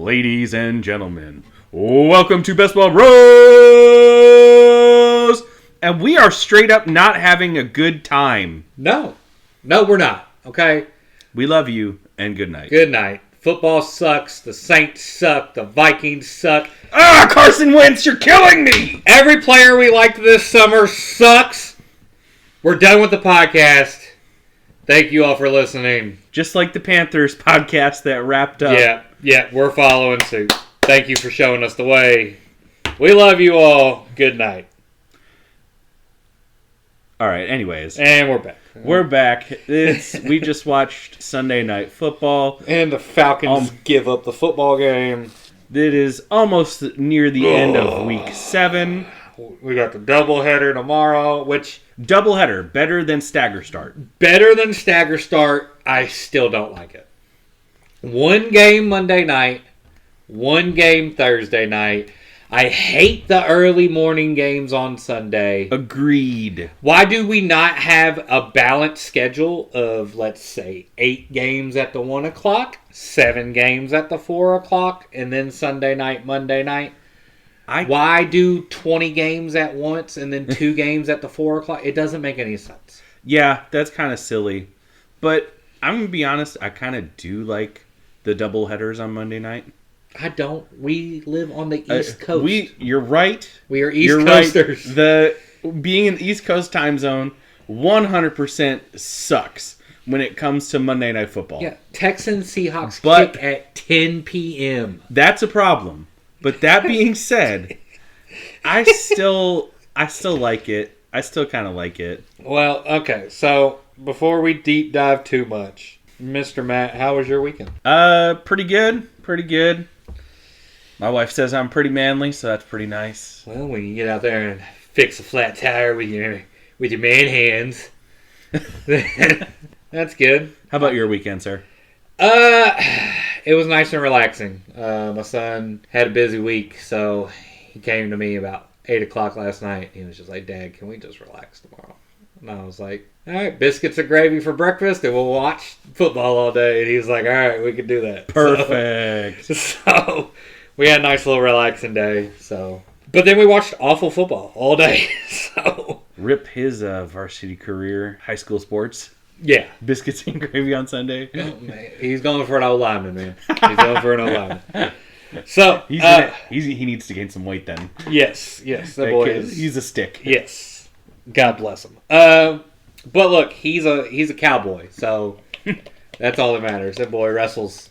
Ladies and gentlemen, welcome to Best Ball Bros! And we are straight up not having a good time. No, we're not, okay? We love you, and good night. Good night. Football sucks. The Saints suck. The Vikings suck. Carson Wentz, you're killing me! Every player we liked this summer sucks. We're done with the podcast. Thank you all for listening. Just like the Panthers podcast that wrapped up. Yeah, we're following suit. Thank you for showing us the way. We love you all. Good night. All right, anyways. And we're back. We're back. We just watched Sunday Night Football. And the Falcons give up the football game. It is almost near the end of Week 7. We got the doubleheader tomorrow, which... Doubleheader, better than stagger start. Better than stagger start. I still don't like it. One game Monday night, one game Thursday night. I hate the early morning games on Sunday. Agreed. Why do we not have a balanced schedule of, let's say, 8 games at the 1 o'clock, 7 games at the 4 o'clock, and then Sunday night, Monday night? Why do 20 games at once and then 2 games at the 4 o'clock? It doesn't make any sense. Yeah, that's kind of silly. But I'm going to be honest, I kind of do like the double headers on Monday night. I don't. We live on the East Coast. You're right. We are East Coasters. Right. Being in the East Coast time zone 100% sucks when it comes to Monday Night Football. Yeah, Texans Seahawks kick at 10 p.m. That's a problem. But that being said, I still like it. I still kind of like it. Well, okay. So before we deep dive too much, Mr. Matt, how was your weekend? Pretty good. Pretty good. My wife says I'm pretty manly, so that's pretty nice. Well, when you get out there and fix a flat tire with your man hands, that's good. How about your weekend, sir? It was nice and relaxing. My son had a busy week, so he came to me about 8 o'clock last night. He was just like, Dad, can we just relax tomorrow? And I was like, all right, biscuits and gravy for breakfast, and we'll watch football all day. And he was like, all right, we can do that. Perfect. So we had a nice little relaxing day. But then we watched awful football all day. So rip his varsity career, high school sports. Yeah. Biscuits and gravy on Sunday. Oh, man. He's going for an old lineman, man. He's going for an old lineman. So he needs to gain some weight then. Yes. That boy is. He's a stick. Yes. God bless him. But look, he's a cowboy, so that's all that matters. That boy wrestles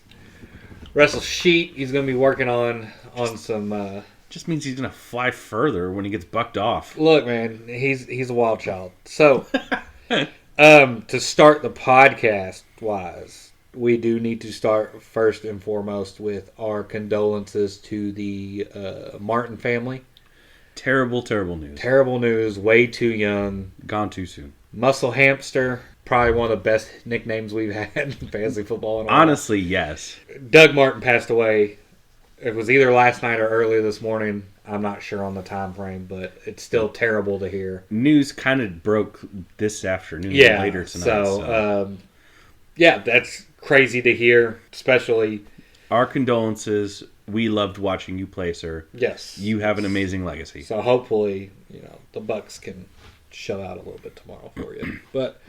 sheep. He's going to be working on some. Just means he's going to fly further when he gets bucked off. Look, man, he's a wild child. So. To start the podcast wise, we do need to start first and foremost with our condolences to the Martin family. Terrible news. Terrible news. Way too young. Gone too soon. Muscle Hamster. Probably one of the best nicknames we've had in fantasy football in a while. Honestly, yes. Doug Martin passed away. It was either last night or early this morning. I'm not sure on the time frame, but it's still terrible to hear. News kind of broke this afternoon, later tonight. So, that's crazy to hear, especially... Our condolences. We loved watching you play, sir. Yes. You have an amazing legacy. So hopefully, the Bucks can show out a little bit tomorrow for you. But,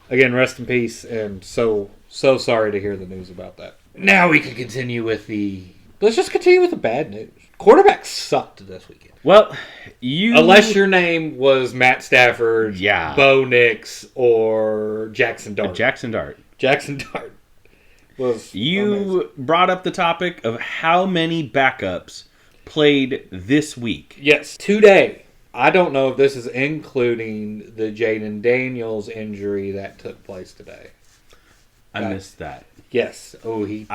again, rest in peace, and so sorry to hear the news about that. Now we can continue with Let's just continue with the bad news. Quarterbacks sucked this weekend. Well, unless your name was Matt Stafford, Bo Nix, or Jackson Dart. Jackson Dart was amazing. Brought up the topic of how many backups played this week. Yes, today. I don't know if this is including the Jaden Daniels injury that took place today. I missed that. Yes. Oh, he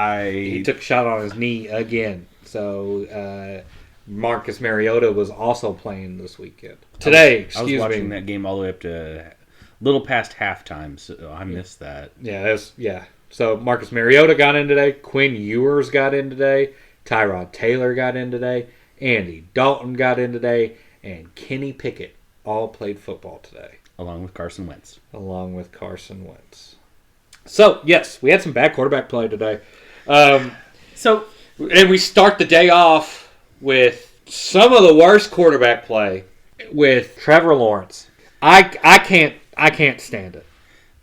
took a shot on his knee again. So, Marcus Mariota was also playing this weekend. Today, I was watching that game all the way up to a little past halftime, so I missed that. Yeah. So, Marcus Mariota got in today. Quinn Ewers got in today. Tyrod Taylor got in today. Andy Dalton got in today. And Kenny Pickett all played football today. Along with Carson Wentz. So, yes, we had some bad quarterback play today. So, And we start the day off with some of the worst quarterback play with Trevor Lawrence. I can't stand it.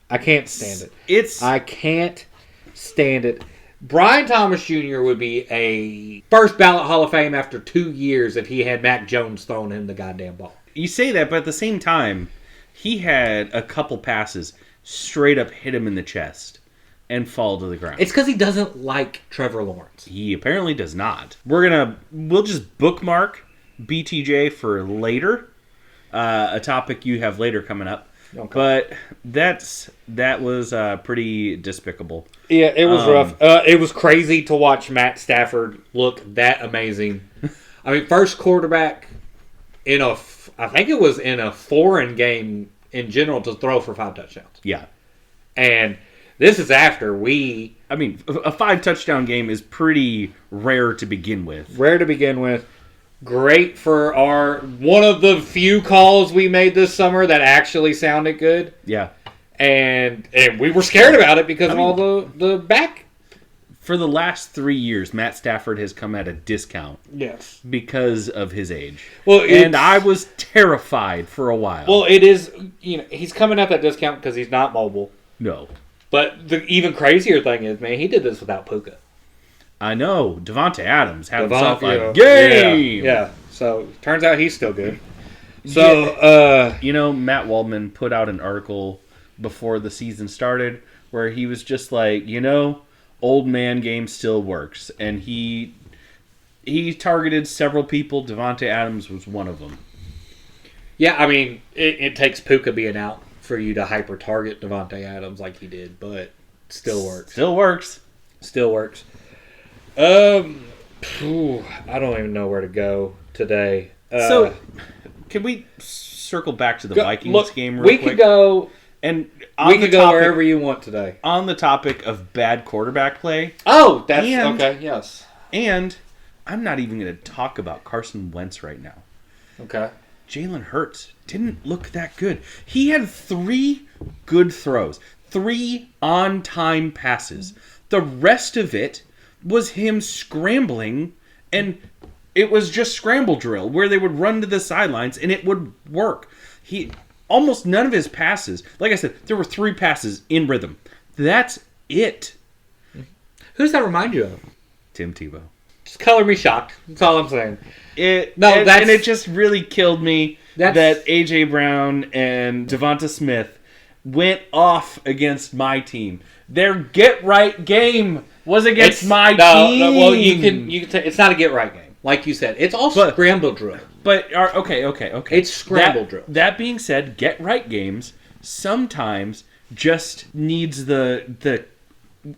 I can't stand it. I can't stand it. Brian Thomas Jr. would be a first ballot Hall of Fame after 2 years if he had Mac Jones throwing him the goddamn ball. You say that, but at the same time, he had a couple passes straight up hit him in the chest and fall to the ground. It's because he doesn't like Trevor Lawrence. He apparently does not. We'll just bookmark BTJ for later. A topic you have later coming up. Okay. But that was pretty despicable. Yeah, it was rough. It was crazy to watch Matt Stafford look that amazing. I mean, first quarterback I think it was in a foreign game in general to throw for 5 touchdowns. Yeah. And this is after I mean, a 5-touchdown game is pretty rare to begin with. Great for one of the few calls we made this summer that actually sounded good. Yeah. And we were scared about it because of all the back. For the last 3 years, Matt Stafford has come at a discount. Yes. Because of his age. Well, and I was terrified for a while. Well, it is, he's coming at that discount because he's not mobile. No. But the even crazier thing is, man, he did this without Puka. I know. Devontae Adams had himself a game. Yeah. So, turns out he's still good. So, Matt Waldman put out an article before the season started where he was just like, old man game still works. And he targeted several people. Devontae Adams was one of them. Yeah, I mean, it takes Puka being out for you to hyper-target Devontae Adams like he did, but still works. Still works. I don't even know where to go today. So, can we circle back to the Vikings game real quick? We could go... And we could go wherever you want today. On the topic of bad quarterback play. Oh, that's okay, yes. And I'm not even going to talk about Carson Wentz right now. Okay. Jalen Hurts didn't look that good. He had 3 good throws, 3 on-time passes. The rest of it was him scrambling, and it was just scramble drill where they would run to the sidelines and it would work. Almost none of his passes, like I said, there were 3 passes in rhythm. That's it. Who does that remind you of? Tim Tebow. Just color me shocked. That's all I'm saying. And it just really killed me that A.J. Brown and Devonta Smith went off against my team. Their get-right game was against my team. No, well, you can it's not a get-right game. Like you said, it's all scramble drill. But, okay. It's scramble drill. That being said, get-right games sometimes just needs the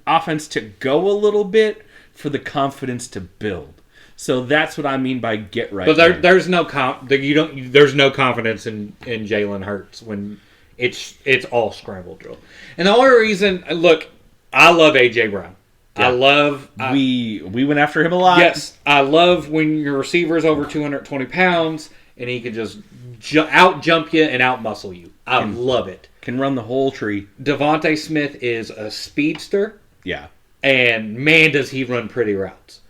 offense to go a little bit for the confidence to build. So that's what I mean by get-right. But there's no there's no confidence in Jalen Hurts when it's all scramble drill. And the only reason, look, I love A.J. Brown. Yeah. We went after him a lot. Yes, I love when your receiver is over 220 pounds and he can just out-jump you and out-muscle you. I love it. Can run the whole tree. Devontae Smith is a speedster. Yeah. And man, does he run pretty routes.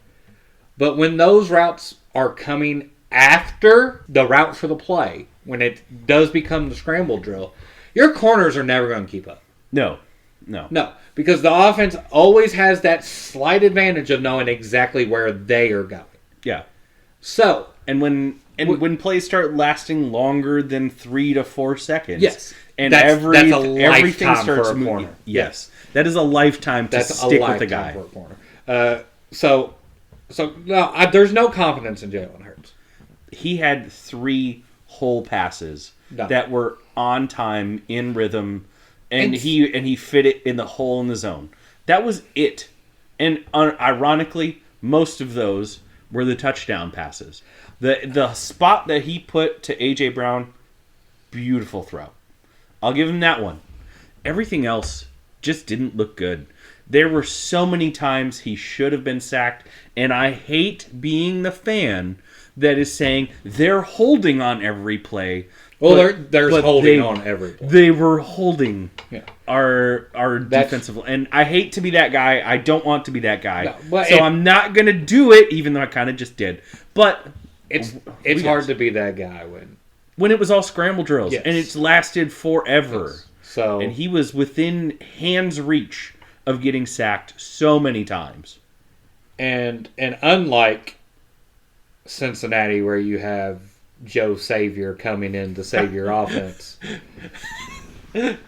But when those routes are coming after the route for the play, when it does become the scramble drill, your corners are never going to keep up. No. Because the offense always has that slight advantage of knowing exactly where they are going. Yeah. So, when plays start lasting longer than 3 to 4 seconds, yes, and that's a everything lifetime starts for a corner. Yes, that is a lifetime to stick with the guy. For a corner. So no, there's no confidence in Jalen Hurts. He had 3 whole passes that were on time, in rhythm. And he fit it in the hole in the zone. That was it. And ironically, most of those were the touchdown passes. The spot that he put to A.J. Brown, beautiful throw. I'll give him that one. Everything else just didn't look good. There were so many times he should have been sacked, and I hate being the fan that is saying they're holding on every play. Well, there's holding on every play. They were holding our defensive, and I hate to be that guy. I don't want to be that guy. No, so I'm not gonna do it, even though I kind of just did. But it's hard to be that guy when it was all scramble drills, and it's lasted forever. Yes. So and he was within hand's reach of getting sacked so many times. And unlike Cincinnati, where you have Joe Savior coming in to save your offense,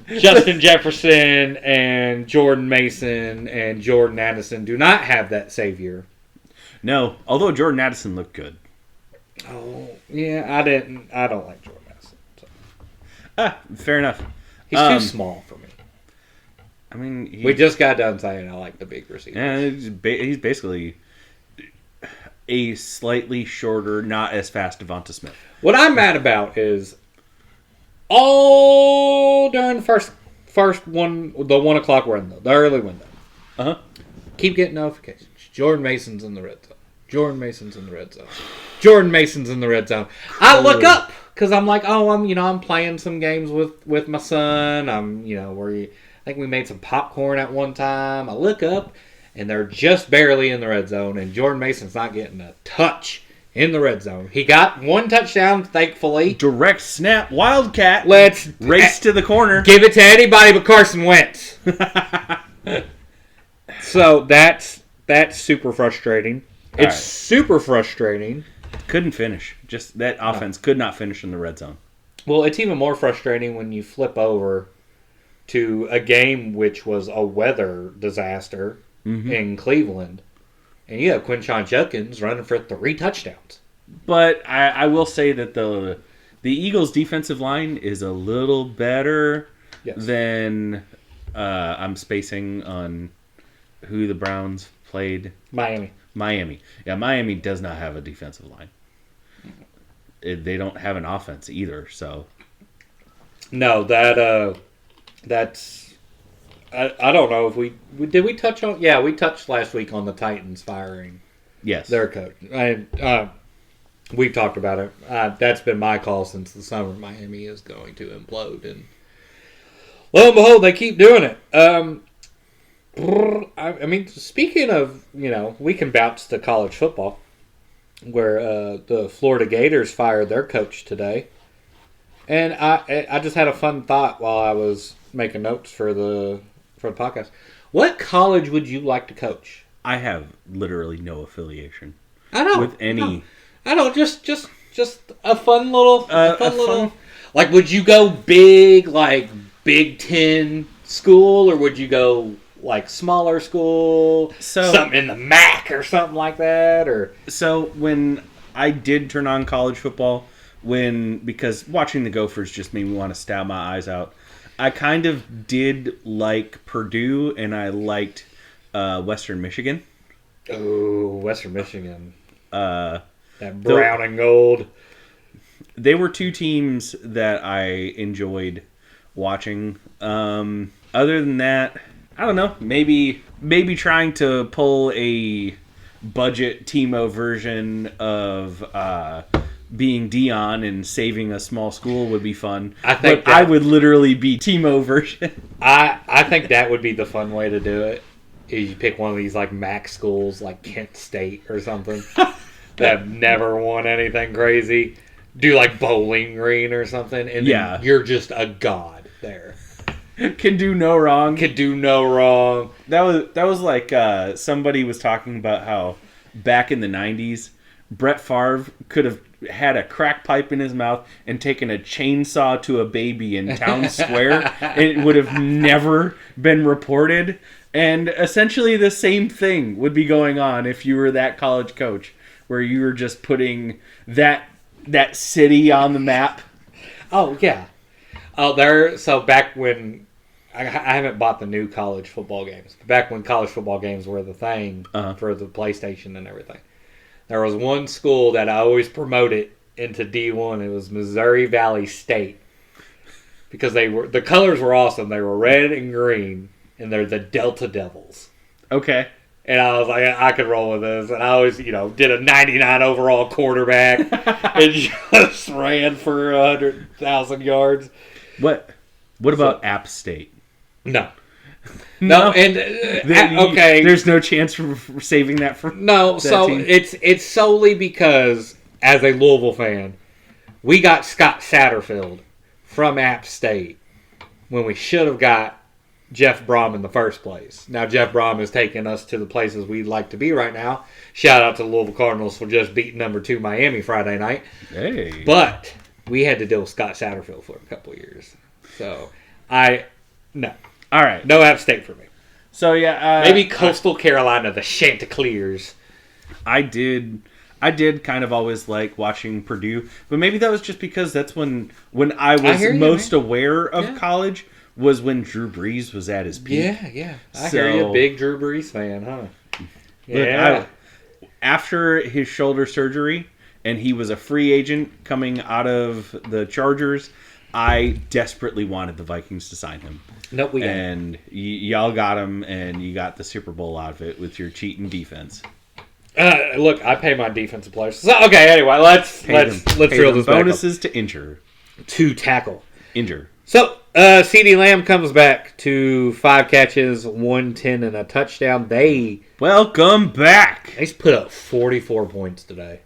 Justin Jefferson and Jordan Mason and Jordan Addison do not have that savior. No, although Jordan Addison looked good. Oh, yeah, I don't like Jordan Addison. So. Fair enough. He's too small for me. I mean, we just got done saying I like the big receiver. Yeah, he's basically a slightly shorter, not as fast Devonta Smith. What I'm mad about is all during the first one, the 1 o'clock window, the early window. Keep getting notifications. Jordan Mason's in the red zone. Jordan Mason's in the red zone. Jordan Mason's in the red zone. I look up because I'm like, I'm playing some games with my son. I think we made some popcorn at one time. I look up, and they're just barely in the red zone, and Jordan Mason's not getting a touch in the red zone. He got one touchdown, thankfully. Direct snap, Wildcat. Let's race to the corner. Give it to anybody but Carson Wentz. So that's super frustrating. It's super frustrating. Couldn't finish. Just that offense could not finish in the red zone. Well, it's even more frustrating when you flip over to a game which was a weather disaster in Cleveland, and you have Quinshon Judkins running for 3 touchdowns. But I will say that the Eagles' defensive line is a little better than I'm spacing on who the Browns played. Miami. Yeah, Miami does not have a defensive line. They don't have an offense either. So no, that's. I don't know if did we touch on. Yeah, we touched last week on the Titans firing. Yes, their coach. We've talked about it. That's been my call since the summer. Miami is going to implode, and lo and behold, they keep doing it. I mean, speaking of, we can bounce to college football, where the Florida Gators fired their coach today, and I just had a fun thought while I was making notes for the podcast. What college would you like to coach? I have literally no affiliation. I know with any. No. I know, just a fun little, like, would you go big, like Big Ten school, or would you go like smaller school, something in the MAC or something like that? Or so when I did turn on college football, because watching the Gophers just made me want to stab my eyes out. I kind of did like Purdue, and I liked Western Michigan. Oh, Western Michigan. That brown and gold. They were 2 teams that I enjoyed watching. Other than that, I don't know. Maybe trying to pull a budget Timo version of being Dion and saving a small school would be fun. I would literally be Timo version. I think that would be the fun way to do it. Is you pick one of these like MAC schools, like Kent State or something, that have never won anything crazy. Do like Bowling Green or something, and then you're just a god there. Can do no wrong. That was like somebody was talking about how back in the 90s, Brett Favre could have had a crack pipe in his mouth and taken a chainsaw to a baby in Town Square, and it would have never been reported. And essentially the same thing would be going on if you were that college coach, where you were just putting that city on the map. Oh, yeah. So back when I haven't bought the new college football games. Back when college football games were the thing for the PlayStation and everything, there was one school that I always promoted into D1. It was Missouri Valley State, because the colors were awesome. They were red and green, and they're the Delta Devils. Okay. And I was like, I could roll with this. And I always, did a 99 overall quarterback and just ran for 100,000 yards. What about App State? No. And okay. There's no chance for saving that for no. So team? It's solely because as a Louisville fan, we got Scott Satterfield from App State when we should have got Jeff Brom in the first place. Now Jeff Brom is taking us to the places we'd like to be right now. Shout out to the Louisville Cardinals for just beating number 2 Miami Friday night. Hey. But we had to deal with Scott Satterfield for a couple of years. So no. All right. No App State for me. So yeah, maybe Coastal Carolina, the Chanticleers. I did kind of always like watching Purdue, but maybe that was just because that's when I was most aware of college was when Drew Brees was at his peak. Yeah. I hear you, big Drew Brees fan, huh? Yeah. Look, after his shoulder surgery and he was a free agent coming out of the Chargers, I desperately wanted the Vikings to sign him. Nope, we got him. And y'all got him, and you got the Super Bowl out of it with your cheating defense. Look, I pay my defensive players. So, okay, anyway, let's reel this back up. Bonuses to injure. To tackle. Injure. So, CeeDee Lamb comes back to 5 catches, 110, and a touchdown. Welcome back. They put up 44 points today.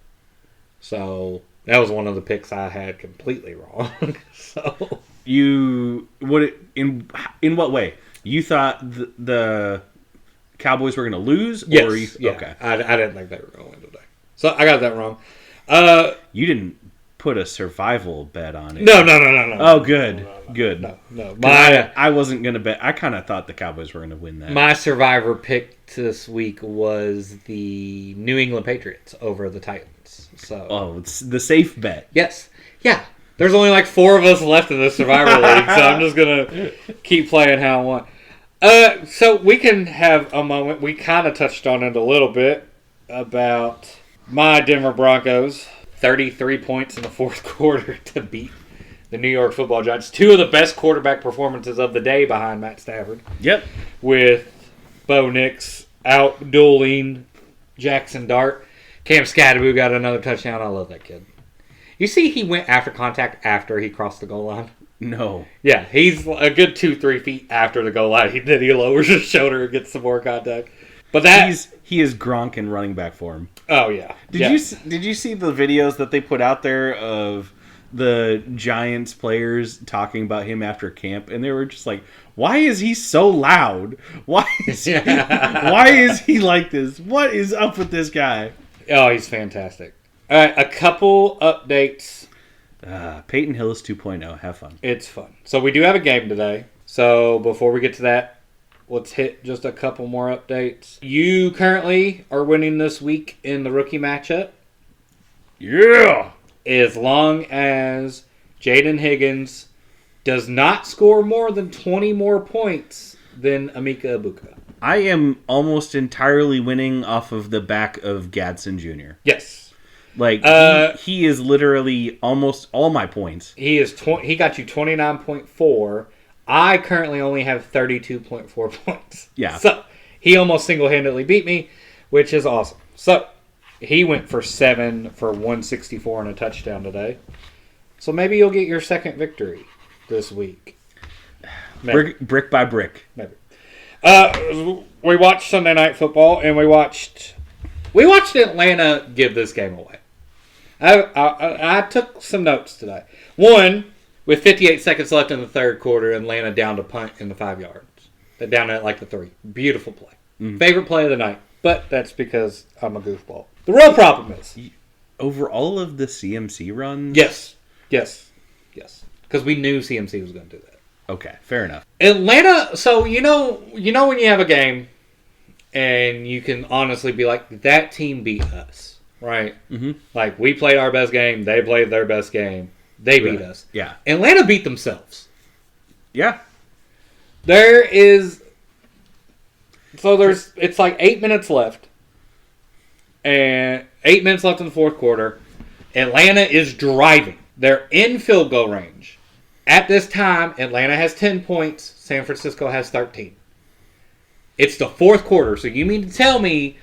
So, that was one of the picks I had completely wrong. So in what way? You thought the Cowboys were going to lose? Yes. Or okay. I didn't think they were going to win today. So I got that wrong. You didn't put a survival bet on it. No. Oh, good. Good. No. I wasn't going to bet. I kind of thought the Cowboys were going to win that. My survivor pick this week was the New England Patriots over the Titans. So it's the safe bet. Yes. Yeah. There's only like 4 of us left in this survivor league, so I'm just going to keep playing how I want. So we can have a moment. We kind of touched on it a little bit about my Denver Broncos. 33 points in the fourth quarter to beat the New York Football Giants. 2 of the best quarterback performances of the day behind Matt Stafford. Yep. With Bo Nix out-dueling Jackson Dart. Cam Scadaboo got another touchdown. I love that kid. You see he went after contact after he crossed the goal line? No. Yeah, he's a good 2-3 feet after the goal line. He lowers his shoulder and gets some more contact. But he is Gronk in running back form. Oh yeah. Did you see the videos that they put out there of the Giants players talking about him after camp, and they were just like, "Why is he so loud? Why is he like this? What is up with this guy?" Oh, he's fantastic. All right, a couple updates. Peyton Hillis 2.0. Have fun. It's fun. So we do have a game today. So before we get to that, let's hit just a couple more updates. You currently are winning this week in the rookie matchup. Yeah! As long as Jaden Higgins does not score more than 20 more points than Emeka Egbuka. I am almost entirely winning off of the back of Gadsden Jr. Yes. Like, he is literally almost all my points. He got you 29.4. I currently only have 32.4 points. Yeah. So, he almost single-handedly beat me, which is awesome. So, he went for 7 for 164 and a touchdown today. So, maybe you'll get your second victory this week. Brick by brick. Maybe. We watched Sunday Night Football, and we watched Atlanta give this game away. I took some notes today. One, with 58 seconds left in the third quarter, Atlanta down to punt in the 5 yards. They're down at like the 3. Beautiful play. Mm-hmm. Favorite play of the night, but that's because I'm a goofball. The real problem is... Over all of the CMC runs? Yes. Because we knew CMC was going to do that. Okay, fair enough. Atlanta, so you know when you have a game and you can honestly be like, that team beat us, right? Mm-hmm. Like, we played our best game, they played their best game, they beat us. Yeah. Atlanta beat themselves. Yeah. It's like 8 minutes left, and 8 minutes left in the fourth quarter. Atlanta is driving. They're in field goal range. At this time, Atlanta has 10 points. San Francisco has 13. It's the fourth quarter. So you mean to tell me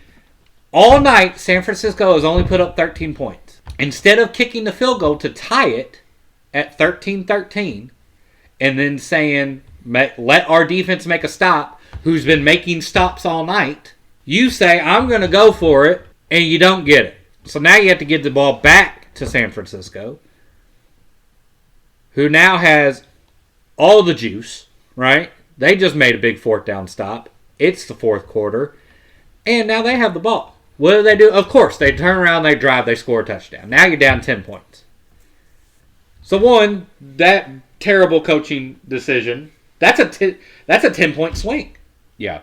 all night San Francisco has only put up 13 points. Instead of kicking the field goal to tie it at 13-13 and then saying, let our defense make a stop, who's been making stops all night, you say, I'm going to go for it, and you don't get it. So now you have to give the ball back to San Francisco, who now has all the juice, right? They just made a big fourth down stop. It's the fourth quarter, and now they have the ball. What do? Of course, they turn around, they drive, they score a touchdown. Now you're down 10 points. So one, that terrible coaching decision, that's a 10-point swing. Yeah.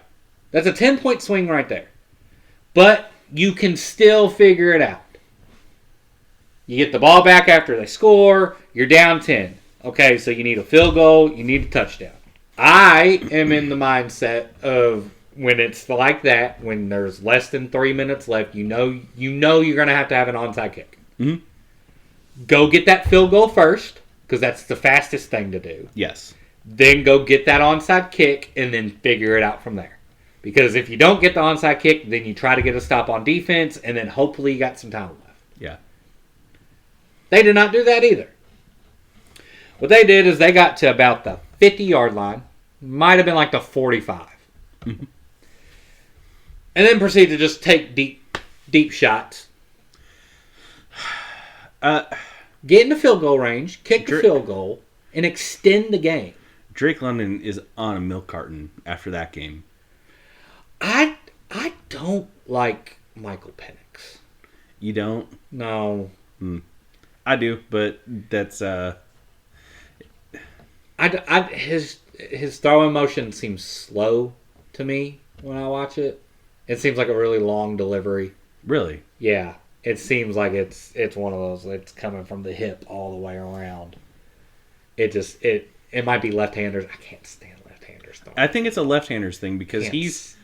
That's a 10-point swing right there. But you can still figure it out. You get the ball back after they score, you're down 10. Okay, so you need a field goal, you need a touchdown. I am in the mindset of when it's like that, when there's less than 3 minutes left, you know you're going to have an onside kick. Mm-hmm. Go get that field goal first, because that's the fastest thing to do. Yes. Then go get that onside kick, and then figure it out from there. Because if you don't get the onside kick, then you try to get a stop on defense, and then hopefully you got some time left. Yeah. They did not do that either. What they did is they got to about the 50-yard line. Might have been like the 45. Mm-hmm. And then proceed to just take deep shots. Get in the field goal range, kick the field goal, and extend the game. Drake London is on a milk carton after that game. I don't like Michael Penix. You don't? No. I do, but that's his throwing motion seems slow to me when I watch it. It seems like a really long delivery. Really? Yeah. It seems like it's one of those, it's coming from the hip all the way around. It might be left-handers. I can't stand left-handers though. I think it's a left-handers thing because he's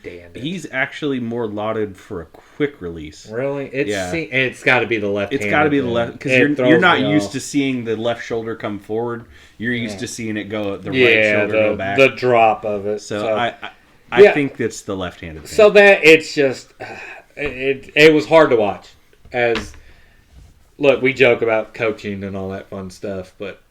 actually more lauded for a quick release. Really? It's got to be the left-hander. It's got to be the left, because you're not used to seeing the left shoulder come forward. You're used to seeing it go the right shoulder go back. The drop of it. So I think that's the left-handed thing. So that it's just it was hard to watch. Look, we joke about coaching and all that fun stuff, but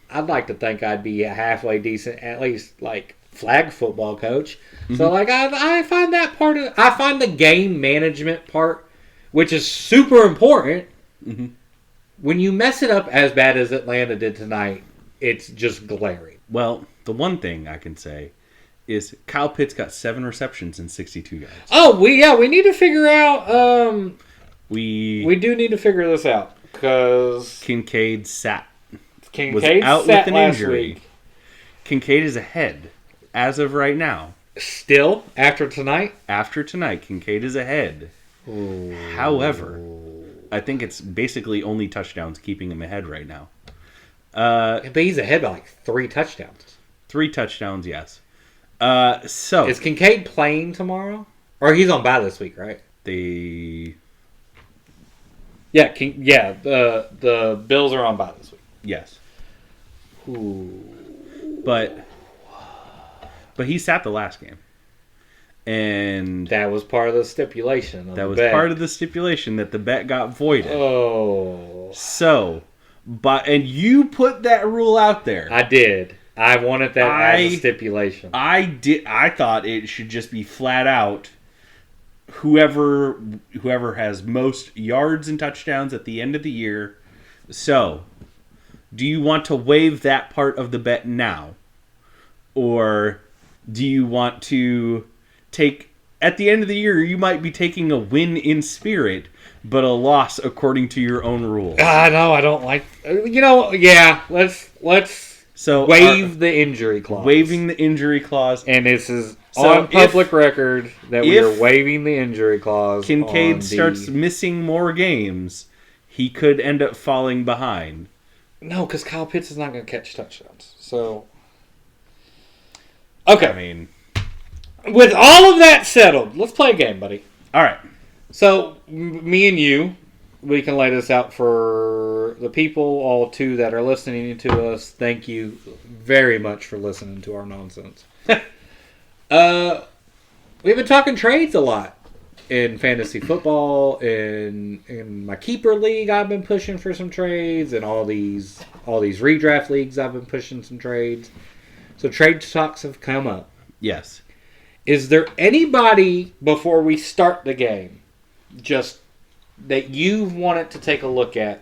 I'd like to think I'd be a halfway decent, at least like flag football coach. Mm-hmm. So like I find that I find the game management part, which is super important. Mm-hmm. When you mess it up as bad as Atlanta did tonight, it's just glaring. Well, the one thing I can say is Kyle Pitts got 7 receptions and 62 yards. Oh, we need to figure out. We do need to figure this out because Kincaid was out sat with an last injury. Week. Kincaid is ahead as of right now. Still after tonight. After tonight, Kincaid is ahead. Ooh. However, I think it's basically only touchdowns keeping him ahead right now. But he's ahead by like 3 touchdowns. 3 touchdowns, yes. So is Kincaid playing tomorrow, or he's on bye this week, right? The Bills are on bye this week. Yes. Ooh. But he sat the last game. And that was part of the stipulation. Part of the stipulation that the bet got voided. Oh. So, and you put that rule out there. I did. I wanted that as a stipulation. I did. I thought it should just be flat out. Whoever has most yards and touchdowns at the end of the year. So, do you want to waive that part of the bet now? Or do you want to take, at the end of the year, you might be taking a win in spirit, but a loss according to your own rules? No, I don't like, let's waive the injury clause. Waiving the injury clause. And this is on public record that we are waiving the injury clause. Kincaid starts missing more games, he could end up falling behind. No, because Kyle Pitts is not going to catch touchdowns. So, okay. I mean, with all of that settled, let's play a game, buddy. All right. So, me and you, we can lay this out for the people, all 2 that are listening to us. Thank you very much for listening to our nonsense. we've been talking trades a lot in fantasy football. In my keeper league, I've been pushing for some trades, and all these redraft leagues, I've been pushing some trades. So trade talks have come up. Yes. Is there anybody before we start the game, just that you wanted to take a look at,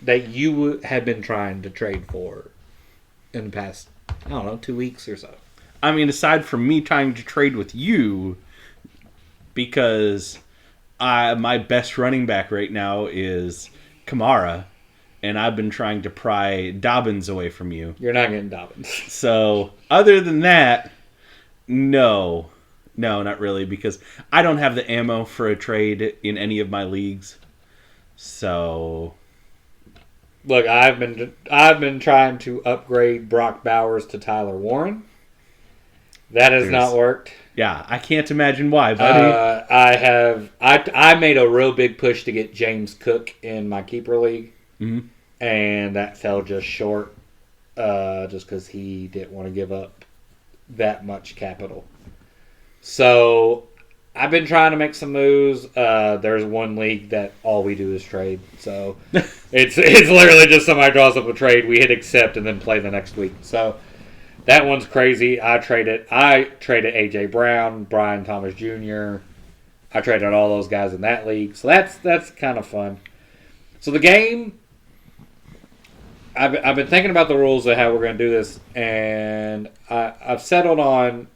that you have been trying to trade for in the past, I don't know, 2 weeks or so? I mean, aside from me trying to trade with you, because my best running back right now is Kamara, and I've been trying to pry Dobbins away from you. You're not getting Dobbins. So, other than that, no, not really, because I don't have the ammo for a trade in any of my leagues. So, look, I've been trying to upgrade Brock Bowers to Tyler Warren. That has not worked. Yeah, I can't imagine why, buddy. I made a real big push to get James Cook in my keeper league, and that fell just short, just because he didn't want to give up that much capital. So I've been trying to make some moves. There's one league that all we do is trade. So it's literally just somebody draws up a trade, we hit accept, and then play the next week. So that one's crazy. I traded A.J. Brown, Brian Thomas Jr. I traded all those guys in that league. So that's kind of fun. So the game, I've been thinking about the rules of how we're going to do this, and I've settled on.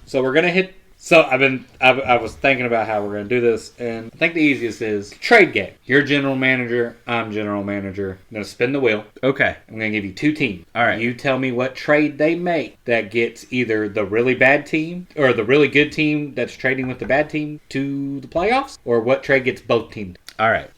So we're going to hit. So I was thinking about how we're going to do this, and I think the easiest is trade game. You're general manager. I'm general manager. I'm going to spin the wheel. Okay. I'm going to give you 2 teams. All right. You tell me what trade they make that gets either the really bad team or the really good team that's trading with the bad team to the playoffs, or what trade gets both teams. All right.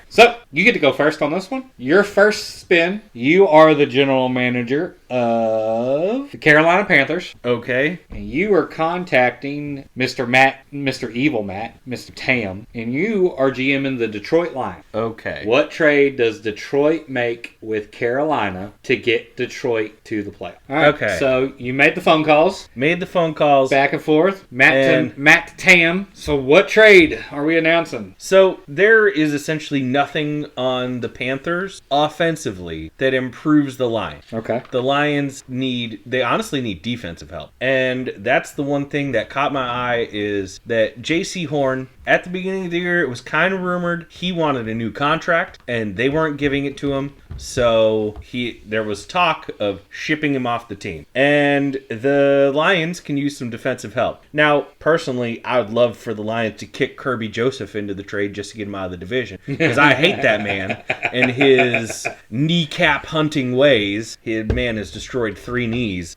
So you get to go first on this one. Your first spin. You are the general manager of the Carolina Panthers. Okay. And you are contacting Mr. Matt, Mr. Evil Matt, Mr. Tam, and you are GMing the Detroit Lions. Okay. What trade does Detroit make with Carolina to get Detroit to the playoffs? All right. Okay. So you made the phone calls. Back and forth. Matt to Tam. So what trade are we announcing? So there is essentially nothing on the Panthers offensively that improves the line. Okay. The Lions honestly need defensive help. And that's the one thing that caught my eye, is that J.C. Horn, at the beginning of the year, it was kind of rumored he wanted a new contract, and they weren't giving it to him. So there was talk of shipping him off the team. And the Lions can use some defensive help. Now, personally, I would love for the Lions to kick Kirby Joseph into the trade just to get him out of the division, because I hate that man and his kneecap hunting ways. His man has destroyed 3 knees.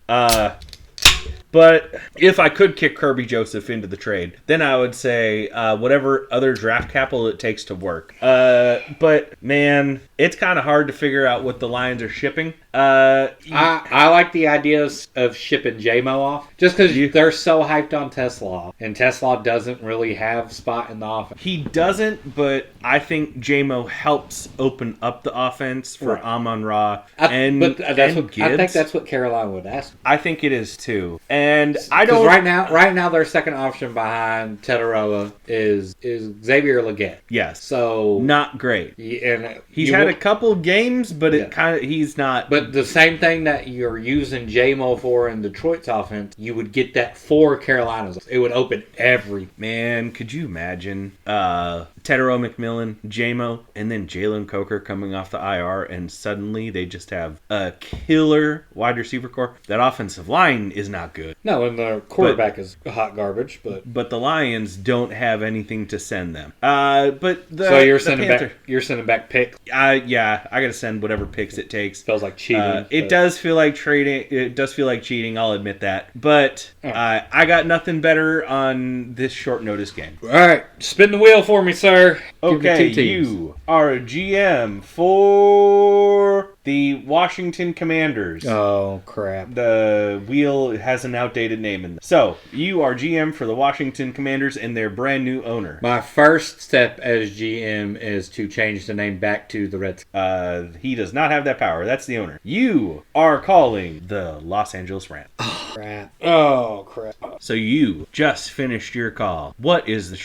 But if I could kick Kirby Joseph into the trade, then I would say whatever other draft capital it takes to work. But, man, it's kind of hard to figure out what the Lions are shipping. I like the idea of shipping J-Mo off, just because they're so hyped on Tesla, and Tesla doesn't really have spot in the offense. He doesn't, but I think J-Mo helps open up the offense for Amon-Ra and Gibbs. I think that's what Carolina would ask. I think it is too. And I don't... Right now their second option behind Tetaroa is Xavier Legette. Yes. So not great. And he's had a couple games, but he's not... But the same thing that you're using J-Mo for in Detroit's offense, you would get that for Carolina's. It would open every... Man, could you imagine Tetero McMillan, J-Mo, and then Jalen Coker coming off the IR, and suddenly they just have a killer wide receiver core? That offensive line is not good. No, and the quarterback is hot garbage, but the Lions don't have anything to send them. So you're sending back picks? Yeah, I gotta send whatever picks it takes. Feels like cheating. It does feel like trading. It does feel like cheating. I'll admit that. But I got nothing better on this short notice game. All right, spin the wheel for me, sir. Okay, you are a GM for the The Washington Commanders. Oh, crap. The wheel has an outdated name in them. So, you are GM for the Washington Commanders and their brand new owner. My first step as GM is to change the name back to the Redskins. He does not have that power. That's the owner. You are calling the Los Angeles Rams. Crap. Oh, crap. So you just finished your call. What is the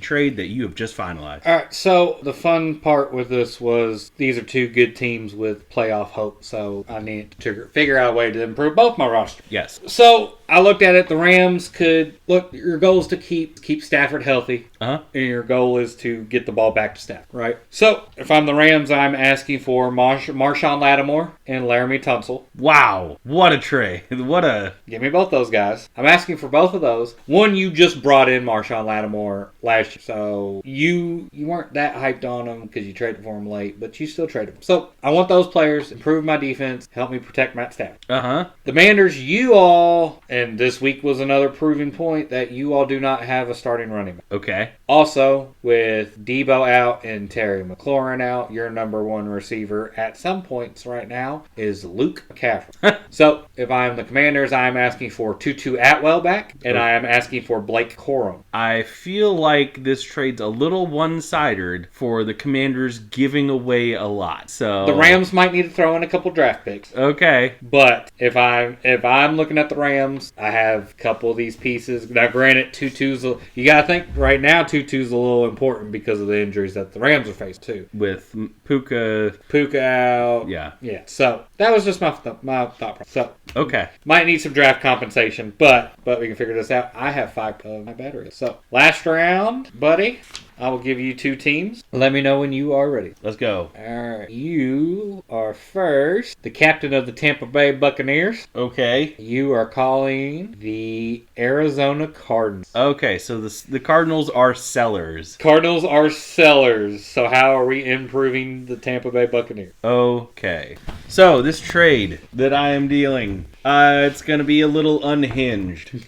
trade that you have just finalized? All right, so the fun part with this was these are two good teams with playoff hope, so I need to figure out a way to improve both my roster. Yes. So I looked at it. The Rams could look. Your goal is to keep Stafford healthy, and your goal is to get the ball back to Stafford. Right. So if I'm the Rams, I'm asking for Marshawn Lattimore and Laramie Tunsil. Wow, what a trade! Give me both those guys. I'm asking for both of those. One, you just brought in Marshawn Lattimore last year, so you weren't that hyped on him because you traded for him late, but you still traded him. So I want those players, improve my defense, help me protect Matt Stafford. The Commanders, you all, and this week was another proving point that you all do not have a starting running back. Okay. Also, with Debo out and Terry McLaurin out, your number one receiver at some points right now is Luke McCaffrey. So if I'm the Commanders, I'm asking for Tutu Atwell back, and I am asking for Blake Corum. I feel like this trade's a little one-sided for the Commanders giving away a lot. So the Rams might need to throw in a couple draft picks. Okay. But if I'm looking at the Rams, I have a couple of these pieces. Now, granted, Tutu's you gotta think right now. Tutu's a little important because of the injuries that the Rams are facing too. With Puka out. Yeah. So that was just my thought process. So okay. Might need some draft compensation, but we can figure this out. I have 5 of my batteries. So last round, buddy. I will give you 2 teams. Let me know when you are ready. Let's go. All right. You are first, the captain of the Tampa Bay Buccaneers. Okay. You are calling the Arizona Cardinals. Okay, so the Cardinals are sellers. Cardinals are sellers. So how are we improving the Tampa Bay Buccaneers? Okay. So this trade that I am dealing, it's going to be a little unhinged.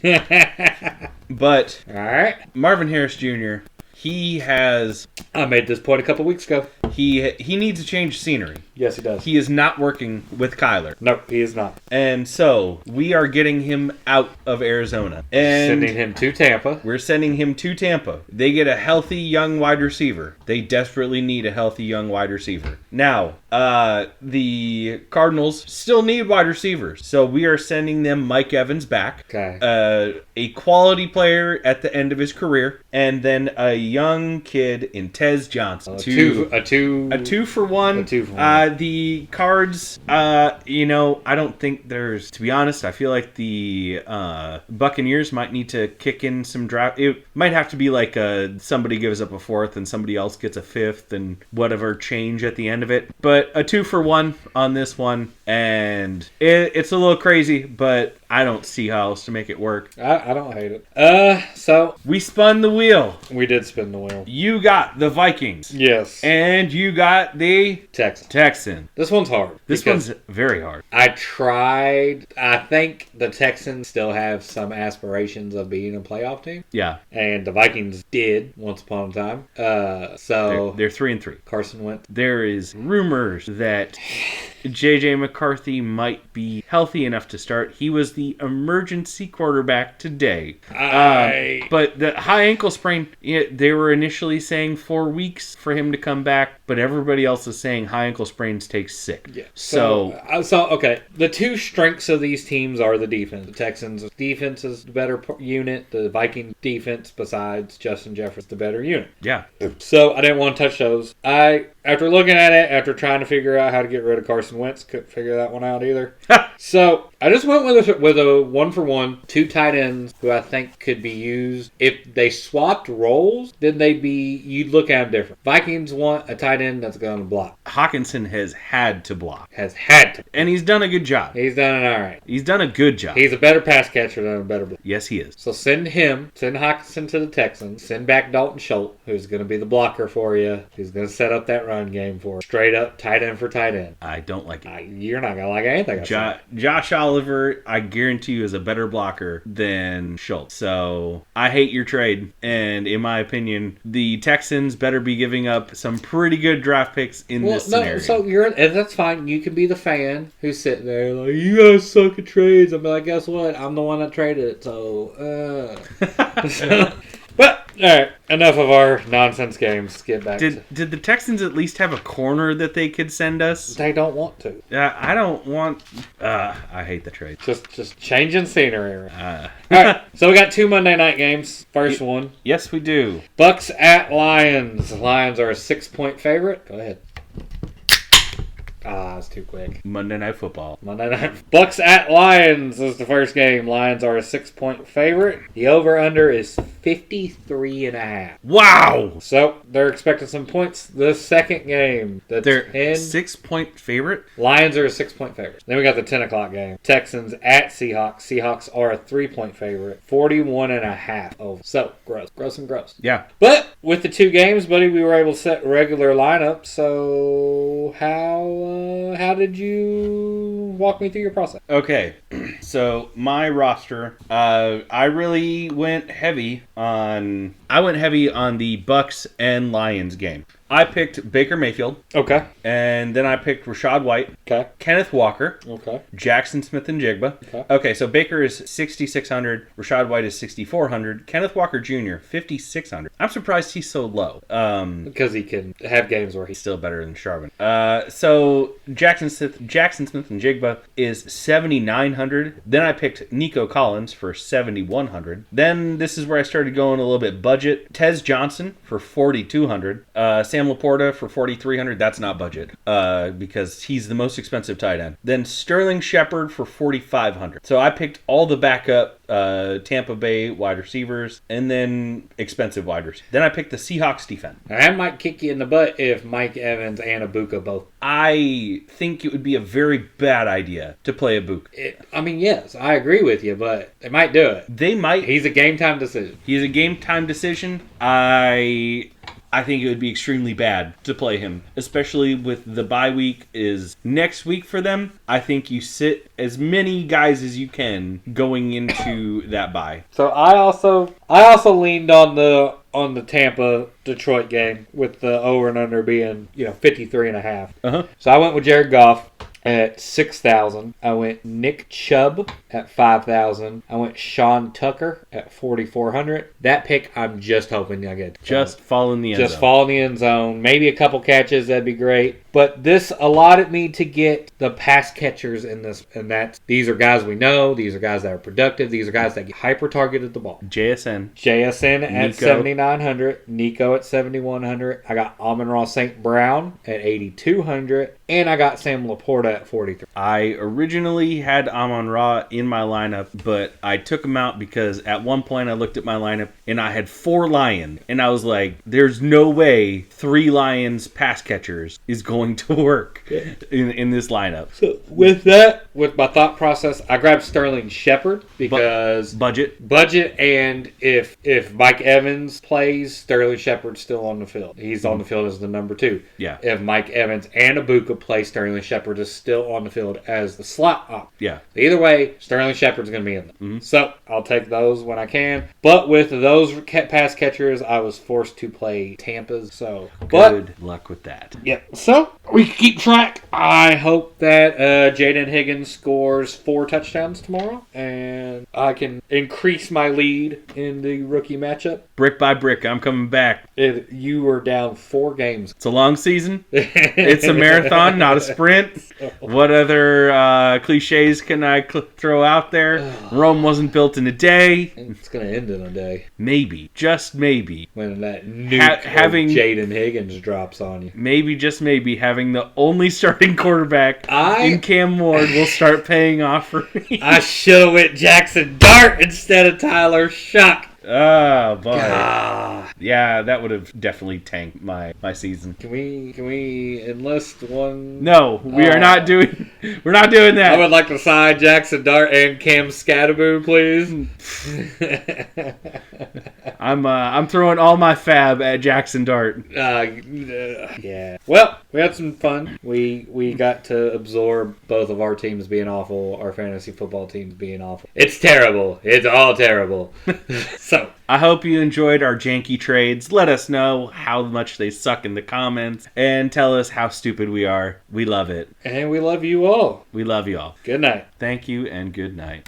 But all right. Marvin Harris Jr., he has... I made this point a couple weeks ago. He needs to change scenery. Yes, he does. He is not working with Kyler. No, he is not. And so, we are getting him out of Arizona. And sending him to Tampa. We're sending him to Tampa. They get a healthy young wide receiver. They desperately need a healthy young wide receiver. Now, the Cardinals still need wide receivers. So, we are sending them Mike Evans back. Okay. A quality player at the end of his career. And then a young kid in Tez Johnson. A two for one. The Cards, I don't think there's, to be honest, I feel like the Buccaneers might need to kick in some draft. It might have to be like somebody gives up a 4th and somebody else gets a 5th and whatever change at the end of it. But a 2 for 1 on this one, and it's a little crazy, but I don't see how else to make it work. I don't hate it. So we spun the wheel. We did spin the wheel. You got the Vikings. Yes. And you got the Texans. This one's hard. This one's very hard. I tried. I think the Texans still have some aspirations of being a playoff team. Yeah. And the Vikings did once upon a time. So they're 3-3. Carson Wentz. There is rumors that J.J. McCarthy might be healthy enough to start. He was the emergency quarterback today. But the high ankle sprain, they were initially saying 4 weeks for him to come back, but everybody else is saying high ankle sprains take 6. Yeah. So okay. The 2 strengths of these teams are the defense. The Texans' defense is the better unit. The Viking defense, besides Justin Jefferson, the better unit. Yeah. So I didn't want to touch those. After looking at it, after trying to figure out how to get rid of Carson Wentz, couldn't figure that one out either. So I just went with a 1-for-1, 2 tight ends who I think could be used. If they swapped roles, then you'd look at them different. Vikings want a tight end that's going to block. Hawkinson has had to block. And he's done a good job. He's done it all right. He's done a good job. He's a better pass catcher than a better blocker. Yes, he is. So send Hawkinson to the Texans. Send back Dalton Schultz, who's going to be the blocker for you. He's going to set up that run run game for. Straight up tight end for tight end. I don't like it. You're not gonna like anything. Josh Oliver, I guarantee you, is a better blocker than Schultz. So I hate your trade, and in my opinion, the Texans better be giving up some pretty good draft picks in this scenario. So and that's fine. You can be the fan who's sitting there like, you guys suck at trades. I'm like, guess what? I'm the one that traded it. So, But, all right, enough of our nonsense games. Get back Did the Texans at least have a corner that they could send us? They don't want to. I don't want... I hate the trade. Just changing scenery. All right, so we got 2 Monday night games. First one. Yes, we do. Bucks at Lions. Lions are a 6-point favorite. Go ahead. It's too quick. Monday Night Football. Monday night. Bucks at Lions is the first game. Lions are a 6-point favorite. The over-under is 53.5. Wow! So they're expecting some points. The second game. They're 6-point favorite? Lions are a 6-point favorite. Then we got the 10 o'clock game. Texans at Seahawks. Seahawks are a 3-point favorite. 41.5 over. So gross. Gross and gross. Yeah. But with the 2 games, buddy, we were able to set regular lineups. So how did you walk me through your process? Okay, so my roster, I really went heavy on the Bucks and Lions game. I picked Baker Mayfield. Okay. And then I picked Rashad White. Okay. Kenneth Walker. Okay. Jackson Smith and Jigba. Okay, so Baker is 6,600. Rashad White is 6,400. Kenneth Walker Jr., 5,600. I'm surprised he's so low. Because he can have games where he's still better than Sharvin. So Jackson Smith and Jigba is 7,900. Then I picked Nico Collins for 7,100. Then this is where I started going a little bit budget. Tez Johnson for 4,200. Sam Laporta for 4,300. That's not budget because he's the most expensive tight end. Then Sterling Shepard for 4,500. So I picked all the backup Tampa Bay wide receivers and then expensive wide receivers. Then I picked the Seahawks defense. That might kick you in the butt if Mike Evans and Ibuka both. I think it would be a very bad idea to play Ibuka. Yes, I agree with you, but they might do it. They might. He's a game time decision. I think it would be extremely bad to play him, especially with the bye week is next week for them. I think you sit as many guys as you can going into that bye. So I also leaned on the Tampa Detroit game with the over and under being 53.5. Uh-huh. So I went with Jared Goff at 6,000. I went Nick Chubb at 5,000. I went Sean Tucker at 4,400. That pick, I'm just hoping I get. Just fall in the end zone. Just fall in the end zone. Maybe a couple catches, that'd be great. But this allotted me to get the pass catchers in this, and these are guys we know. These are guys that are productive. These are guys that get hyper targeted the ball. JSN at 7,900. Nico at 7,100. I got Amon-Ra St. Brown at 8,200. And I got Sam Laporta at 43. I originally had Amon-Ra in my lineup, but I took him out because at one point I looked at my lineup and I had 4 Lions. And I was like, there's no way 3 Lions pass catchers is going to work in this lineup. So with my thought process, I grabbed Sterling Shepard because budget, and if Mike Evans plays, Sterling Shepard's still on the field. He's on the field as the number 2. Yeah. If Mike Evans and Ibuka play, Sterling Shepard is still on the field as the slot op. Yeah. Either way, Sterling Shepard's going to be in them. Mm-hmm. So I'll take those when I can. But with those pass catchers, I was forced to play Tampa's. So good luck with that. Yep. So we keep track. I hope that Jaden Higgins scores 4 touchdowns tomorrow, and I can increase my lead in the rookie matchup. Brick by brick, I'm coming back. You were down 4 games. It's a long season. It's a marathon, not a sprint. What other cliches can I throw out there? Rome wasn't built in a day. It's going to end in a day. Maybe. Just maybe. When that nuke having Jaden Higgins drops on you. Maybe, just maybe, having the only starting quarterback in Cam Ward will start paying off for me. I should have went Jackson Dart instead of Tyler Shock. Oh boy. God. Yeah, that would have definitely tanked my season. Can we enlist one? No, we're not doing that. I would like to sign Jackson Dart and Cam Scatterboom, please. I'm throwing all my fab at Jackson Dart. Yeah. Well, we had some fun. We got to absorb both of our teams being awful, our fantasy football teams being awful. It's terrible. It's all terrible. So I hope you enjoyed our janky trades. Let us know how much they suck in the comments and tell us how stupid we are. We love it. And we love you all. We love you all. Good night. Thank you and good night.